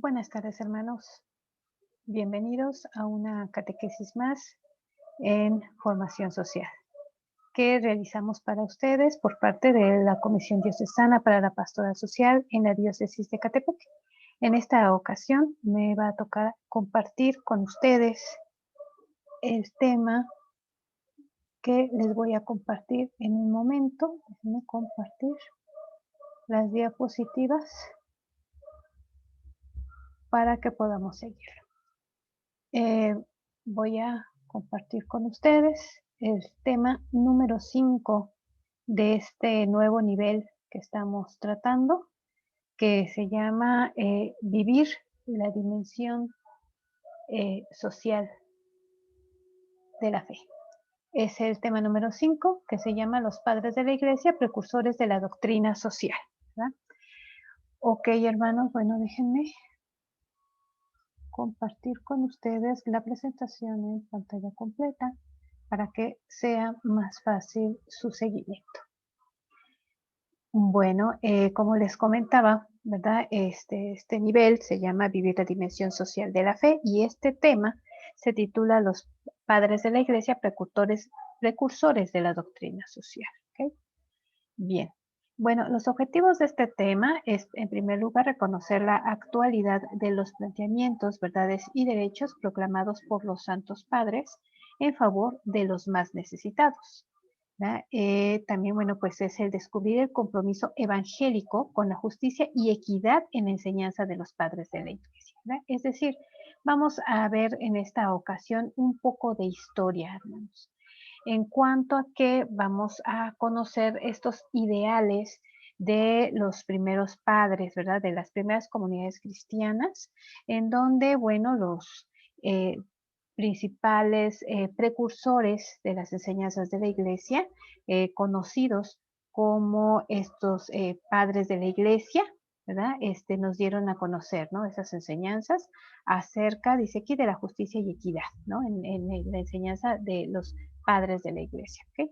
Buenas tardes, hermanos. Bienvenidos a una catequesis más en formación social que realizamos para ustedes por parte de la Comisión Diocesana para la Pastoral Social en la Diócesis de Catepec. En esta ocasión me va a tocar compartir con ustedes el tema que les voy a compartir en un momento. Déjenme compartir las diapositivas para que podamos seguir. Voy a compartir con ustedes el tema número 5 de este nuevo nivel que estamos tratando, que se llama Vivir la dimensión social de la fe. Es el tema número 5, que se llama Los Padres de la Iglesia, precursores de la doctrina social, ¿verdad? Ok, hermanos, bueno, déjenme compartir con ustedes la presentación en pantalla completa para que sea más fácil su seguimiento. Bueno, como les comentaba, ¿verdad? Este nivel se llama Vivir la dimensión social de la fe y este tema se titula Los Padres de la Iglesia, precursores de la doctrina social. ¿Okay? Bien. Bueno, los objetivos de este tema es, en primer lugar, reconocer la actualidad de los planteamientos, verdades y derechos proclamados por los santos padres en favor de los más necesitados. También, bueno, pues es el descubrir el compromiso evangélico con la justicia y equidad en la enseñanza de los padres de la Iglesia. ¿Verdad? Es decir, vamos a ver en esta ocasión un poco de historia, hermanos, en cuanto a que vamos a conocer estos ideales de los primeros padres, ¿verdad? De las primeras comunidades cristianas, en donde, bueno, los principales precursores de las enseñanzas de la Iglesia, conocidos como estos padres de la Iglesia, ¿verdad? Nos dieron a conocer, ¿no? Esas enseñanzas acerca, dice aquí, de la justicia y equidad, ¿no? En la enseñanza de los padres de la Iglesia, ¿ok?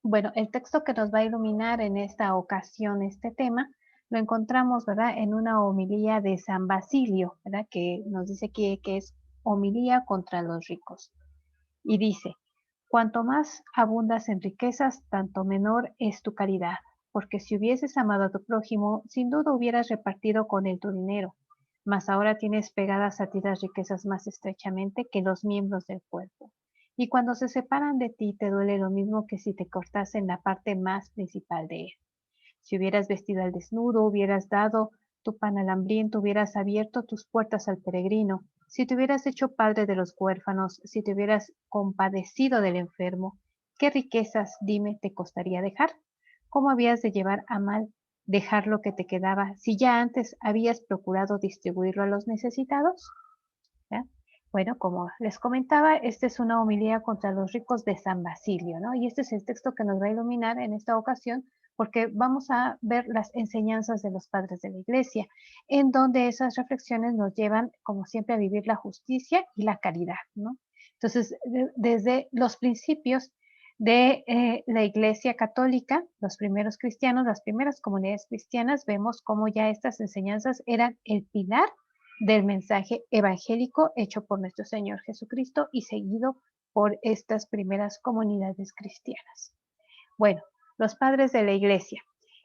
Bueno, el texto que nos va a iluminar en esta ocasión este tema lo encontramos, ¿verdad? En una homilía de San Basilio, ¿verdad? Que nos dice que es homilía contra los ricos. Y dice, cuanto más abundas en riquezas, tanto menor es tu caridad, porque si hubieses amado a tu prójimo, sin duda hubieras repartido con él tu dinero, mas ahora tienes pegadas a ti las riquezas más estrechamente que los miembros del cuerpo. Y cuando se separan de ti, te duele lo mismo que si te cortasen la parte más principal de él. Si hubieras vestido al desnudo, hubieras dado tu pan al hambriento, hubieras abierto tus puertas al peregrino, si te hubieras hecho padre de los huérfanos, si te hubieras compadecido del enfermo, ¿qué riquezas, dime, te costaría dejar? ¿Cómo habías de llevar a mal dejar lo que te quedaba si ya antes habías procurado distribuirlo a los necesitados? ¿Ya? Bueno, como les comentaba, esta es una homilía contra los ricos de San Basilio, ¿no? Y este es el texto que nos va a iluminar en esta ocasión, porque vamos a ver las enseñanzas de los padres de la Iglesia, en donde esas reflexiones nos llevan, como siempre, a vivir la justicia y la caridad, ¿no? Entonces, desde los principios de la Iglesia Católica, los primeros cristianos, las primeras comunidades cristianas, vemos cómo ya estas enseñanzas eran el pilar del mensaje evangélico hecho por nuestro Señor Jesucristo y seguido por estas primeras comunidades cristianas. Bueno, los padres de la Iglesia.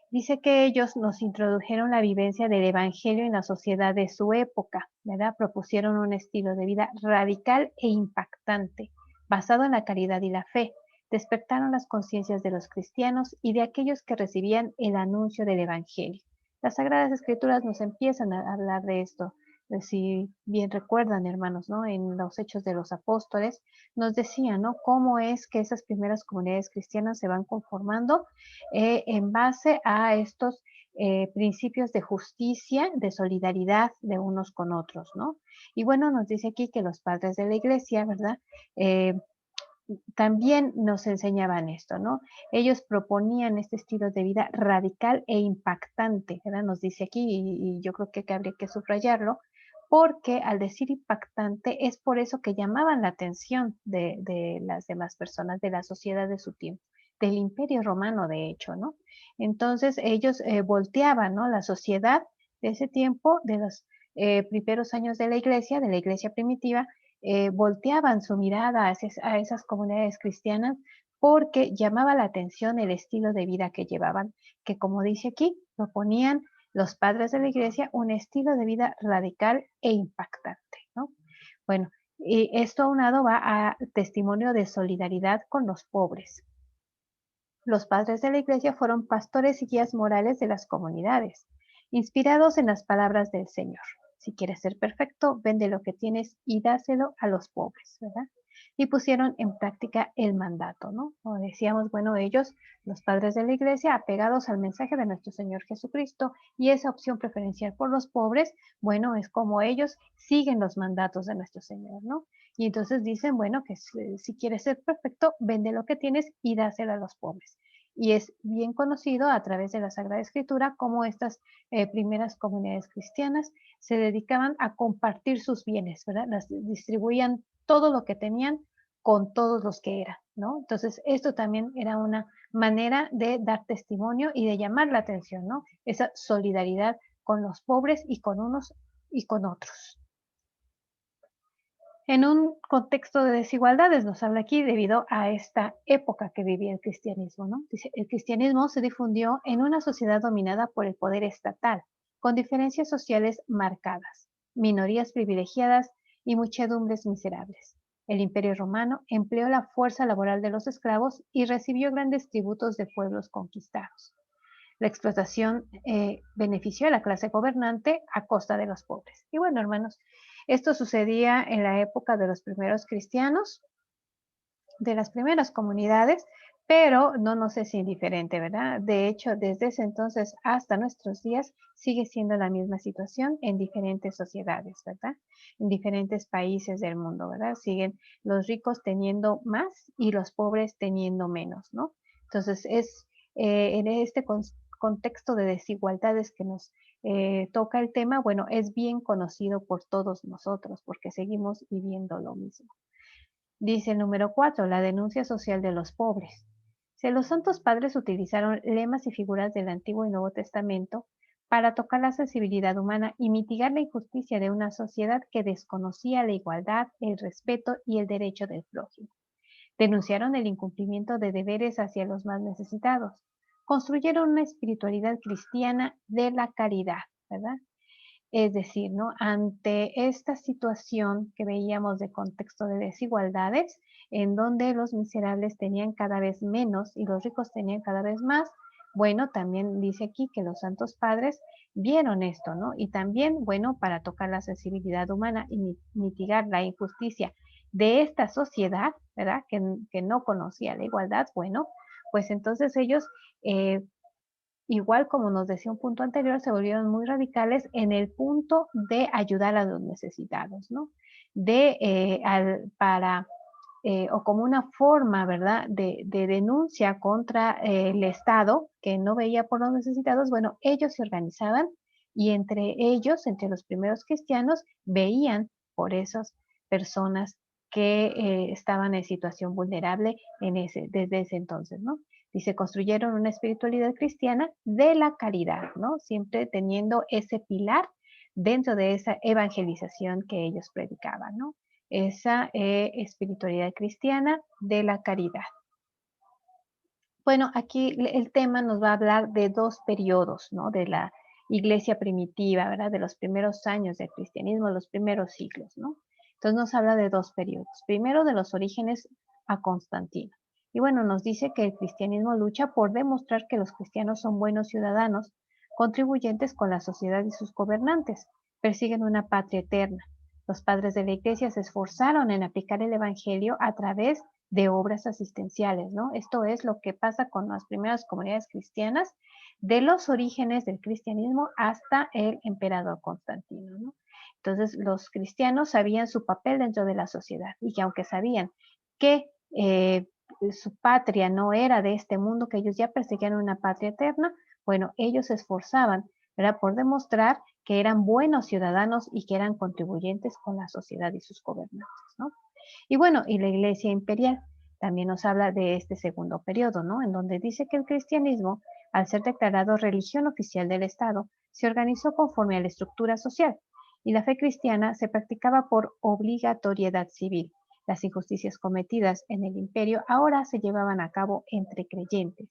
Dice que ellos nos introdujeron la vivencia del Evangelio en la sociedad de su época, ¿verdad? Propusieron un estilo de vida radical e impactante, basado en la caridad y la fe. Despertaron las conciencias de los cristianos y de aquellos que recibían el anuncio del Evangelio. Las Sagradas Escrituras nos empiezan a hablar de esto. Si bien recuerdan, hermanos, ¿no? En los Hechos de los Apóstoles nos decían, ¿no? Cómo es que esas primeras comunidades cristianas se van conformando en base a estos principios de justicia, de solidaridad de unos con otros, ¿no? Y bueno, nos dice aquí que los padres de la Iglesia, ¿verdad? También nos enseñaban esto, ¿no? Ellos proponían este estilo de vida radical e impactante, ¿verdad? Nos dice aquí, y yo creo que habría que subrayarlo, porque al decir impactante es por eso que llamaban la atención de las demás personas, de la sociedad de su tiempo, del Imperio Romano, de hecho, ¿no? Entonces ellos volteaban, ¿no? La sociedad de ese tiempo, de los primeros años de la iglesia primitiva, volteaban su mirada a esas comunidades cristianas porque llamaba la atención el estilo de vida que llevaban, que como dice aquí, proponían los padres de la iglesia un estilo de vida radical e impactante, ¿no? Bueno, y esto aunado va a testimonio de solidaridad con los pobres. Los padres de la iglesia fueron pastores y guías morales de las comunidades, inspirados en las palabras del Señor. Si quieres ser perfecto, vende lo que tienes y dáselo a los pobres, ¿verdad? Y pusieron en práctica el mandato, ¿no? Como decíamos, bueno, ellos, los padres de la iglesia, apegados al mensaje de nuestro Señor Jesucristo y esa opción preferencial por los pobres, bueno, es como ellos siguen los mandatos de nuestro Señor, ¿no? Y entonces dicen, bueno, que si quieres ser perfecto, vende lo que tienes y dáselo a los pobres. Y es bien conocido a través de la Sagrada Escritura cómo estas primeras comunidades cristianas se dedicaban a compartir sus bienes, ¿verdad? Las distribuían todo lo que tenían con todos los que eran, ¿no? Entonces, esto también era una manera de dar testimonio y de llamar la atención, ¿no? Esa solidaridad con los pobres y con unos y con otros. En un contexto de desigualdades, nos habla aquí debido a esta época que vivía el cristianismo, ¿no? Dice, el cristianismo se difundió en una sociedad dominada por el poder estatal, con diferencias sociales marcadas, minorías privilegiadas y muchedumbres miserables. El Imperio Romano empleó la fuerza laboral de los esclavos y recibió grandes tributos de pueblos conquistados. La explotación benefició a la clase gobernante a costa de los pobres. Y bueno, hermanos, esto sucedía en la época de los primeros cristianos, de las primeras comunidades, pero no nos es indiferente, ¿verdad? De hecho, desde ese entonces hasta nuestros días sigue siendo la misma situación en diferentes sociedades, ¿verdad? En diferentes países del mundo, ¿verdad? Siguen los ricos teniendo más y los pobres teniendo menos, ¿no? Entonces, es en este contexto de desigualdades que nos toca el tema, bueno, es bien conocido por todos nosotros porque seguimos viviendo lo mismo. Dice el número 4, la denuncia social de los pobres. Si los santos padres utilizaron lemas y figuras del Antiguo y Nuevo Testamento para tocar la sensibilidad humana y mitigar la injusticia de una sociedad que desconocía la igualdad, el respeto y el derecho del prójimo. Denunciaron el incumplimiento de deberes hacia los más necesitados. Construyeron una espiritualidad cristiana de la caridad, ¿verdad? Es decir, ¿no? Ante esta situación que veíamos de contexto de desigualdades, en donde los miserables tenían cada vez menos y los ricos tenían cada vez más, bueno, también dice aquí que los santos padres vieron esto, ¿no? Y también, bueno, para tocar la sensibilidad humana y mitigar la injusticia de esta sociedad, ¿verdad? Que no conocía la igualdad, bueno, pues entonces ellos igual como nos decía un punto anterior, se volvieron muy radicales en el punto de ayudar a los necesitados, ¿no? O como una forma, ¿verdad?, de denuncia contra el Estado que no veía por los necesitados, bueno, ellos se organizaban y entre ellos, entre los primeros cristianos, veían por esas personas que estaban en situación vulnerable desde ese entonces, ¿no? Dice, construyeron una espiritualidad cristiana de la caridad, ¿no? Siempre teniendo ese pilar dentro de esa evangelización que ellos predicaban, ¿no? Esa espiritualidad cristiana de la caridad. Bueno, aquí el tema nos va a hablar de dos periodos, ¿no? De la iglesia primitiva, ¿verdad? De los primeros años del cristianismo, los primeros siglos, ¿no? Entonces nos habla de dos periodos. Primero de los orígenes a Constantino. Y bueno, nos dice que el cristianismo lucha por demostrar que los cristianos son buenos ciudadanos, contribuyentes con la sociedad y sus gobernantes, persiguen una patria eterna. Los padres de la iglesia se esforzaron en aplicar el evangelio a través de obras asistenciales, ¿no? Esto es lo que pasa con las primeras comunidades cristianas, de los orígenes del cristianismo hasta el emperador Constantino, ¿no? Entonces, los cristianos sabían su papel dentro de la sociedad y que aunque sabían que su patria no era de este mundo, que ellos ya perseguían una patria eterna, bueno, ellos se esforzaban, ¿verdad?, por demostrar que eran buenos ciudadanos y que eran contribuyentes con la sociedad y sus gobernantes, ¿no? Y bueno, y la Iglesia imperial también nos habla de este segundo periodo, ¿no? En donde dice que el cristianismo, al ser declarado religión oficial del Estado, se organizó conforme a la estructura social y la fe cristiana se practicaba por obligatoriedad civil. Las injusticias cometidas en el imperio ahora se llevaban a cabo entre creyentes.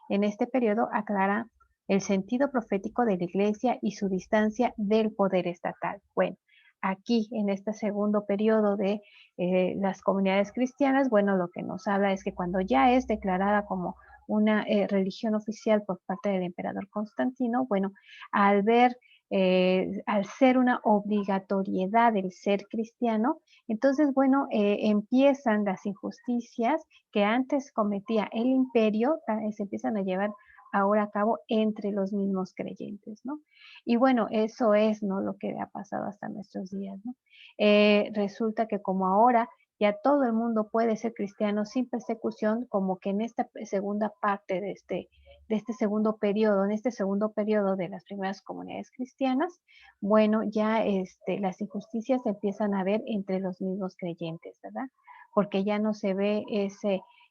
En este periodo aclara el sentido profético de la Iglesia y su distancia del poder estatal. Bueno, aquí en este segundo periodo de las comunidades cristianas, bueno, lo que nos habla es que cuando ya es declarada como una religión oficial por parte del emperador Constantino, bueno, al ver, al ser una obligatoriedad el ser cristiano, entonces, bueno, empiezan las injusticias que antes cometía el imperio, se empiezan a llevar ahora a cabo entre los mismos creyentes, ¿no? Y bueno, eso es, ¿no?, lo que ha pasado hasta nuestros días, ¿no? Resulta que como ahora ya todo el mundo puede ser cristiano sin persecución, como que en esta segunda parte de este segundo periodo, en este segundo periodo de las primeras comunidades cristianas, bueno, ya las injusticias se empiezan a ver entre los mismos creyentes, ¿verdad? Porque ya no se ve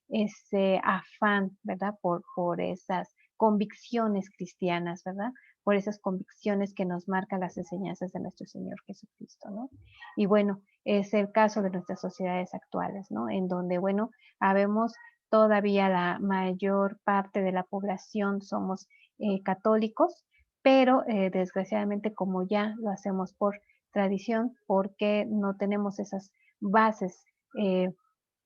ese afán, ¿verdad? Por esas convicciones cristianas, ¿verdad? Por esas convicciones que nos marcan las enseñanzas de nuestro Señor Jesucristo, ¿no? Y bueno, es el caso de nuestras sociedades actuales, ¿no? En donde, bueno, habemos todavía la mayor parte de la población somos católicos, pero desgraciadamente como ya lo hacemos por tradición, porque no tenemos esas bases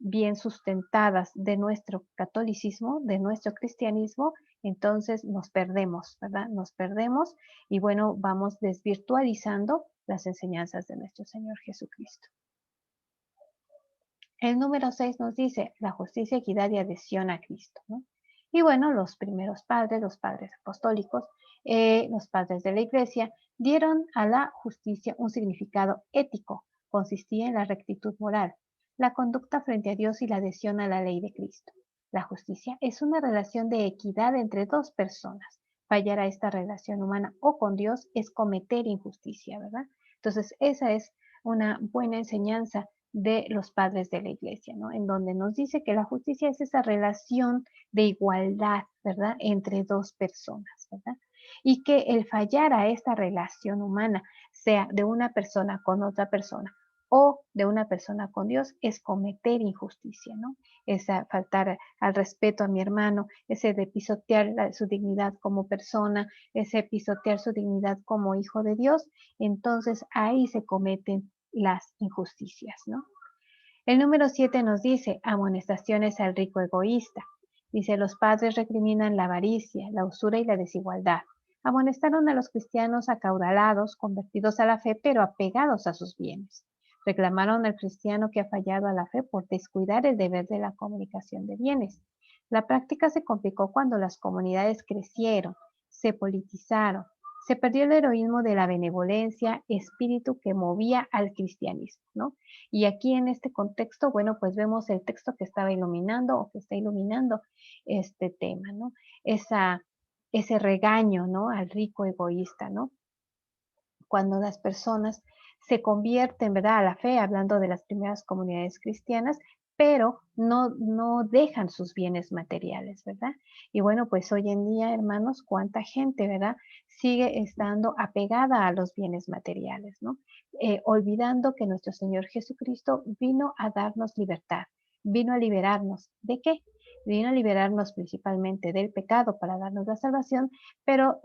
bien sustentadas de nuestro catolicismo, de nuestro cristianismo, entonces nos perdemos, ¿verdad? Nos perdemos y bueno, vamos desvirtualizando las enseñanzas de nuestro Señor Jesucristo. El número 6 nos dice la justicia, equidad y adhesión a Cristo, ¿no? Y bueno, los primeros padres, los padres apostólicos, los padres de la iglesia, dieron a la justicia un significado ético. Consistía en la rectitud moral, la conducta frente a Dios y la adhesión a la ley de Cristo. La justicia es una relación de equidad entre dos personas. Fallar a esta relación humana o con Dios es cometer injusticia, ¿verdad? Entonces, esa es una buena enseñanza de los padres de la iglesia, ¿no? En donde nos dice que la justicia es esa relación de igualdad, ¿verdad? Entre dos personas, ¿verdad? Y que el fallar a esta relación humana, sea de una persona con otra persona o de una persona con Dios, es cometer injusticia, ¿no? Es faltar al respeto a mi hermano, ese de pisotear su dignidad como persona, ese pisotear su dignidad como hijo de Dios, entonces ahí se cometen las injusticias, ¿no? El número 7 nos dice amonestaciones al rico egoísta. Dice, los padres recriminan la avaricia, la usura y la desigualdad. Amonestaron a los cristianos acaudalados, convertidos a la fe, pero apegados a sus bienes. Reclamaron al cristiano que ha fallado a la fe por descuidar el deber de la comunicación de bienes. La práctica se complicó cuando las comunidades crecieron, se politizaron, se perdió el heroísmo de la benevolencia, espíritu que movía al cristianismo, ¿no? Y aquí en este contexto, bueno, pues vemos el texto que estaba iluminando o que está iluminando este tema, ¿no? Ese regaño, ¿no? Al rico egoísta, ¿no? Cuando las personas se convierten, ¿verdad?, a la fe, hablando de las primeras comunidades cristianas, pero no dejan sus bienes materiales, ¿verdad? Y bueno, pues hoy en día, hermanos, cuánta gente, ¿verdad?, sigue estando apegada a los bienes materiales, ¿no? Olvidando que nuestro Señor Jesucristo vino a darnos libertad, vino a liberarnos. ¿De qué? Vino a liberarnos principalmente del pecado para darnos la salvación, pero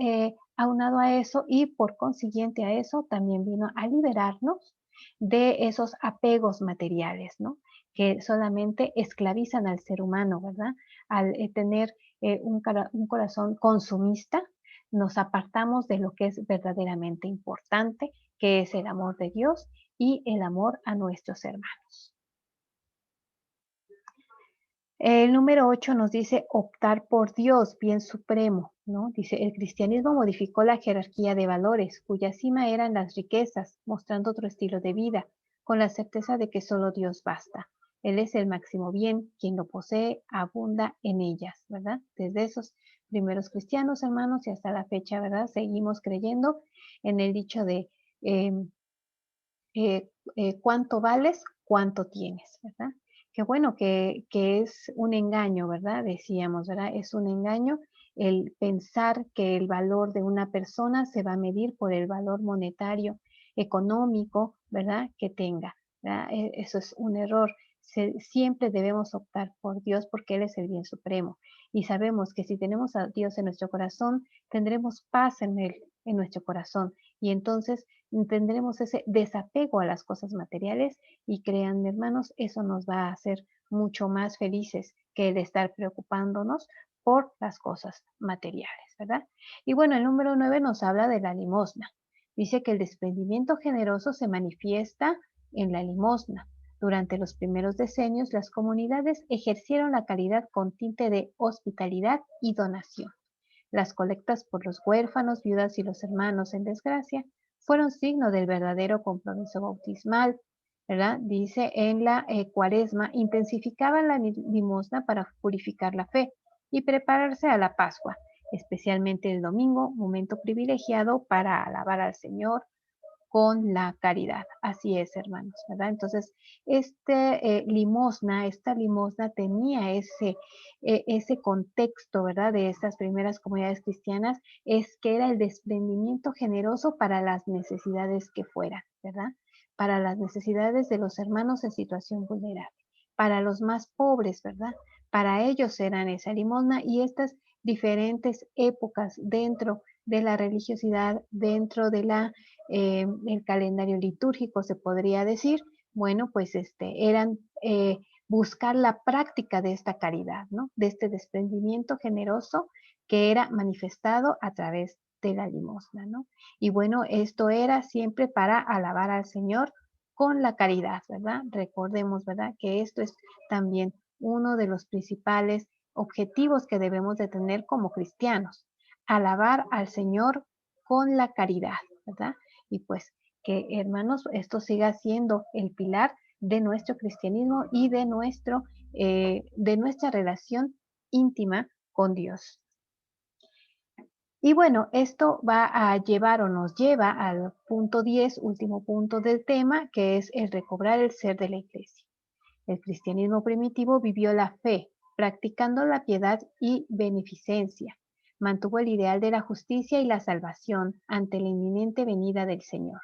aunado a eso y por consiguiente a eso también vino a liberarnos de esos apegos materiales, ¿no? Que solamente esclavizan al ser humano, ¿verdad? Al tener un corazón consumista, nos apartamos de lo que es verdaderamente importante, que es el amor de Dios y el amor a nuestros hermanos. El número 8 nos dice optar por Dios, bien supremo, ¿no? Dice, el cristianismo modificó la jerarquía de valores, cuya cima eran las riquezas, mostrando otro estilo de vida, con la certeza de que solo Dios basta. Él es el máximo bien, quien lo posee abunda en ellas, ¿verdad? Desde esos primeros cristianos, hermanos, y hasta la fecha, ¿verdad? Seguimos creyendo en el dicho de cuánto vales, cuánto tienes, ¿verdad? Que bueno, que es un engaño, ¿verdad? Decíamos, ¿verdad? Es un engaño el pensar que el valor de una persona se va a medir por el valor monetario, económico, ¿verdad? Que tenga, ¿verdad? Eso es un error. Siempre debemos optar por Dios porque Él es el bien supremo. Y sabemos que si tenemos a Dios en nuestro corazón, tendremos paz en Él, en nuestro corazón. Y entonces tendremos ese desapego a las cosas materiales y créanme, hermanos, eso nos va a hacer mucho más felices que el estar preocupándonos por las cosas materiales, ¿verdad? Y bueno, el número 9 nos habla de la limosna. Dice que el desprendimiento generoso se manifiesta en la limosna. Durante los primeros decenios, las comunidades ejercieron la caridad con tinte de hospitalidad y donación. Las colectas por los huérfanos, viudas y los hermanos en desgracia fueron signo del verdadero compromiso bautismal, ¿verdad? Dice en la cuaresma, intensificaban la limosna para purificar la fe y prepararse a la Pascua, especialmente el domingo, momento privilegiado para alabar al Señor con la caridad. Así es, hermanos, ¿verdad? Entonces, esta limosna tenía ese contexto, ¿verdad? De estas primeras comunidades cristianas, es que era el desprendimiento generoso para las necesidades que fueran, ¿verdad? Para las necesidades de los hermanos en situación vulnerable, para los más pobres, ¿verdad? Para ellos eran esa limosna y estas diferentes épocas dentro de la religiosidad, dentro de el calendario litúrgico, se podría decir, bueno, pues eran buscar la práctica de esta caridad, ¿no? De este desprendimiento generoso que era manifestado a través de la limosna, ¿no? Y bueno, esto era siempre para alabar al Señor con la caridad, ¿verdad? Recordemos, ¿verdad? Que esto es también uno de los principales objetivos que debemos de tener como cristianos, alabar al Señor con la caridad, ¿verdad? Y pues que, hermanos, esto siga siendo el pilar de nuestro cristianismo y de nuestra relación íntima con Dios. Y bueno, esto va a llevar o nos lleva al punto 10, último punto del tema, que es el recobrar el ser de la iglesia. El cristianismo primitivo vivió la fe, practicando la piedad y beneficencia. Mantuvo el ideal de la justicia y la salvación ante la inminente venida del Señor.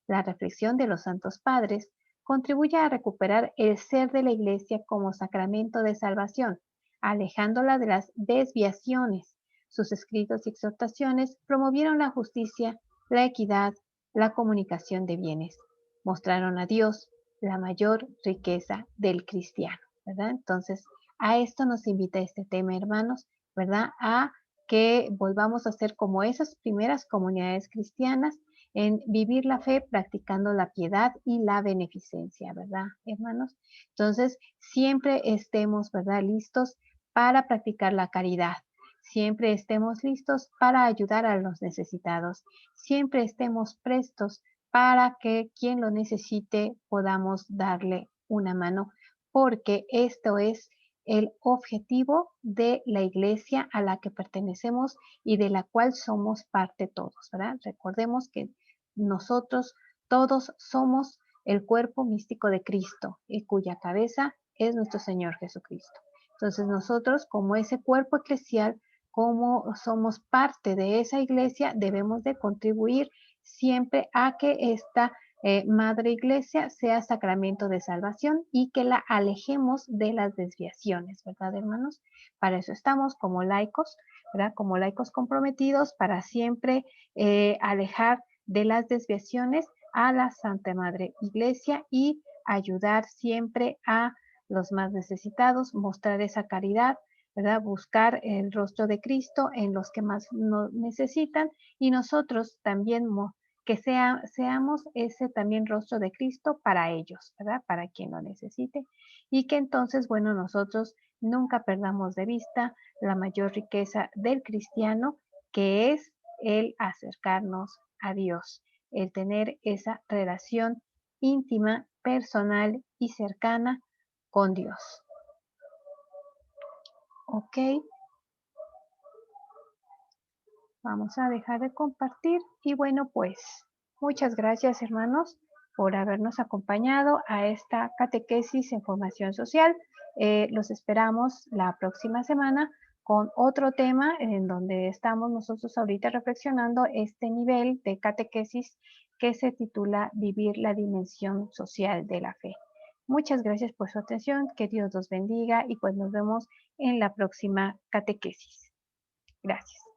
La reflexión de los santos padres contribuye a recuperar el ser de la Iglesia como sacramento de salvación, alejándola de las desviaciones. Sus escritos y exhortaciones promovieron la justicia, la equidad, la comunicación de bienes. Mostraron a Dios, la mayor riqueza del cristiano, ¿verdad? Entonces, a esto nos invita este tema, hermanos, ¿verdad? A que volvamos a ser como esas primeras comunidades cristianas en vivir la fe practicando la piedad y la beneficencia, ¿verdad, hermanos? Entonces, siempre estemos, ¿verdad?, listos para practicar la caridad. Siempre estemos listos para ayudar a los necesitados. Siempre estemos prestos para que quien lo necesite podamos darle una mano, porque esto es el objetivo de la iglesia a la que pertenecemos y de la cual somos parte todos, ¿verdad? Recordemos que nosotros todos somos el cuerpo místico de Cristo y cuya cabeza es nuestro Señor Jesucristo. Entonces nosotros como ese cuerpo eclesial, como somos parte de esa iglesia, debemos de contribuir siempre a que esta Madre Iglesia sea sacramento de salvación y que la alejemos de las desviaciones, ¿verdad, hermanos? Para eso estamos como laicos, ¿verdad? Como laicos comprometidos para siempre alejar de las desviaciones a la Santa Madre Iglesia y ayudar siempre a los más necesitados, mostrar esa caridad, ¿verdad? Buscar el rostro de Cristo en los que más nos necesitan y nosotros también que seamos ese también rostro de Cristo para ellos, ¿verdad? Para quien lo necesite. Y que entonces, bueno, nosotros nunca perdamos de vista la mayor riqueza del cristiano, que es el acercarnos a Dios, el tener esa relación íntima, personal y cercana con Dios. Ok, vamos a dejar de compartir y bueno, pues muchas gracias, hermanos, por habernos acompañado a esta catequesis en formación social. Los esperamos la próxima semana con otro tema en donde estamos nosotros ahorita reflexionando este nivel de catequesis que se titula Vivir la dimensión social de la fe. Muchas gracias por su atención, que Dios los bendiga y pues nos vemos en la próxima catequesis. Gracias.